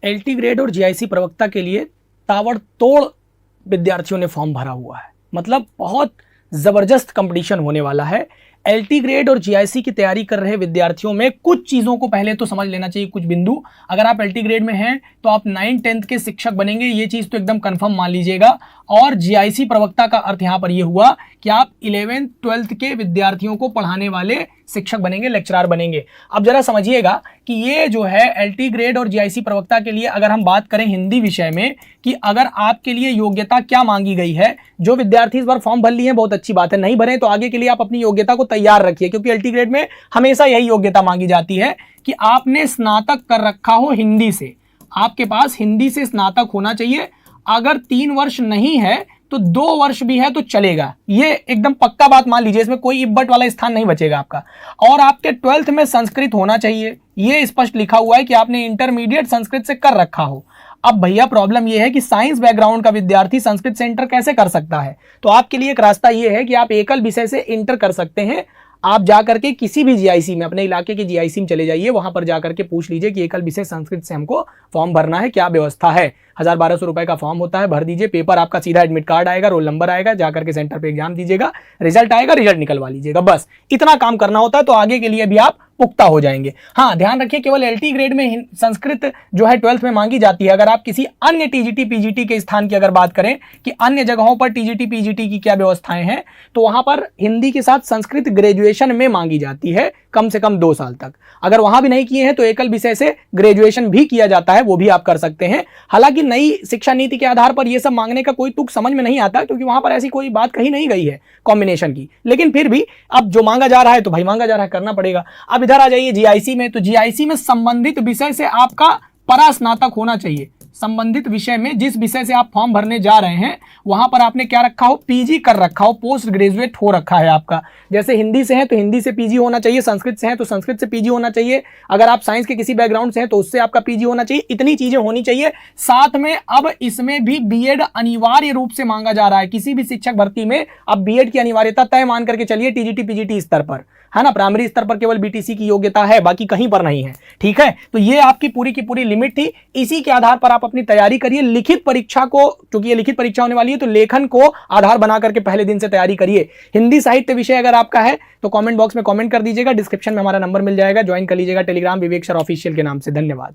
LT grade और GIC प्रवक्ता के लिए ताबड़तोड़ विद्यार्थियों ने फॉर्म भरा हुआ है। मतलब बहुत जबरदस्त कंपटीशन होने वाला है। एलटी ग्रेड और जीआईसी की तैयारी कर रहे विद्यार्थियों में कुछ चीजों को पहले तो समझ लेना चाहिए, कुछ बिंदु। अगर आप एलटी ग्रेड में हैं तो आप 9th-10th के शिक्षक बनेंगे, ये चीज तो एकदम कंफर्म मान लीजिएगा। और जीआईसी प्रवक्ता का अर्थ यहां पर यह हुआ कि आप 11th-12th के विद्यार्थियों को पढ़ाने वाले शिक्षक बनेंगे, लेक्चरर बनेंगे। अब जरा समझिएगा कि ये जो है एलटी ग्रेड और जीआईसी प्रवक्ता के लिए अगर हम बात करें हिंदी विषय में कि अगर आपके लिए योग्यता क्या मांगी गई है, जो विद्यार्थी इस बार फॉर्म भर लिए हैं बहुत अच्छी बात है, नहीं भरे तो आगे के लिए आप अपनी योग्यता को तैयार रखिए, क्योंकि एलटी ग्रेड में हमेशा यही योग्यता मांगी जाती है कि आपने स्नातक कर रखा हो हिंदी से, आपके पास हिंदी से स्नातक होना चाहिए। अगर 3 वर्ष नहीं है तो 2 वर्ष भी है तो चलेगा, ये एकदम पक्का बात मान लीजिए, इसमें कोई इब्बट वाला स्थान नहीं बचेगा आपका। और आपके 12th में संस्कृत होना चाहिए, ये स्पष्ट लिखा हुआ है कि आपने इंटरमीडिएट संस्कृत से कर रखा हो। अब भैया प्रॉब्लम यह है कि साइंस बैकग्राउंड का विद्यार्थी संस्कृत से इंटर कैसे कर सकता है, तो आपके लिए एक रास्ता यह है कि आप एकल विषय से इंटर कर सकते हैं। आप जाकर के किसी भी जीआईसी में, अपने इलाके के जीआईसी में चले जाइए, वहां पर जाकर के पूछ लीजिए कि एकल विषय संस्कृत से हमको फॉर्म भरना है, क्या व्यवस्था है। 1000-1200 रुपए का फॉर्म होता है, भर दीजिए, पेपर आपका सीधा एडमिट कार्ड आएगा, रोल नंबर आएगा, जाकर के सेंटर पे एग्जाम दीजिएगा, रिजल्ट आएगा, रिजल्ट निकलवा लीजिएगा, बस इतना काम करना होता है। तो आगे के लिए भी आप पुख्ता हो जाएंगे। हाँ, ध्यान रखिए केवल एलटी ग्रेड में संस्कृत जो है 12th में मांगी जाती है। अगर आप किसी अन्य टीजीटी पीजीटी के स्थान की अगर बात करें कि अन्य जगहों पर टीजीटी पीजीटी की क्या व्यवस्थाएं हैं, तो वहां पर हिंदी के साथ संस्कृत ग्रेजुएशन में मांगी जाती है, कम से कम 2 साल तक। अगर वहां भी नहीं किए हैं तो एकल विषय से ग्रेजुएशन भी किया जाता है, वो भी आप कर सकते हैं। हालांकि नई शिक्षा नीति के आधार पर यह सब मांगने का कोई तुक समझ में नहीं आता, क्योंकि वहां पर ऐसी कोई बात कही नहीं गई है कॉम्बिनेशन की। लेकिन फिर भी अब जो मांगा जा रहा है तो भाई मांगा जा रहा है, करना पड़ेगा। अब इधर आ जाइए जीआईसी में, तो जीआईसी में संबंधित विषय से आपका परास्नातक होना चाहिए। संबंधित विषय में जिस विषय से आप फॉर्म भरने जा रहे हैं वहां पर आपने क्या रखा हो, पीजी कर रखा हो, पोस्ट ग्रेजुएट हो रखा है आपका। जैसे हिंदी से है तो हिंदी से पीजी होना चाहिए, संस्कृत से है तो संस्कृत से पीजी होना चाहिए, अगर आप साइंस के किसी बैकग्राउंड से हैं तो उससे आपका पीजी होना चाहिए। इतनी चीजें होनी चाहिए। साथ में अब इसमें भी बीएड अनिवार्य रूप से मांगा जा रहा है। किसी भी शिक्षक भर्ती में अब बीएड की अनिवार्यता तय मान करके चलिए, टीजीटी पीजीटी स्तर पर है ना। प्राइमरी स्तर पर केवल बीटीसी की योग्यता है, बाकी कहीं पर नहीं है, ठीक है। तो ये आपकी पूरी की पूरी लिमिट थी। इसी के आधार पर आप अपनी तैयारी करिए। लिखित परीक्षा को, क्योंकि ये लिखित परीक्षा होने वाली है, तो लेखन को आधार बना करके पहले दिन से तैयारी करिए। हिंदी साहित्य विषय अगर आपका है तो कमेंट बॉक्स में कमेंट कर दीजिएगा, डिस्क्रिप्शन में हमारा नंबर मिल जाएगा, ज्वाइन कर लीजिएगा टेलीग्राम विवेक सर ऑफिशियल के नाम से। धन्यवाद।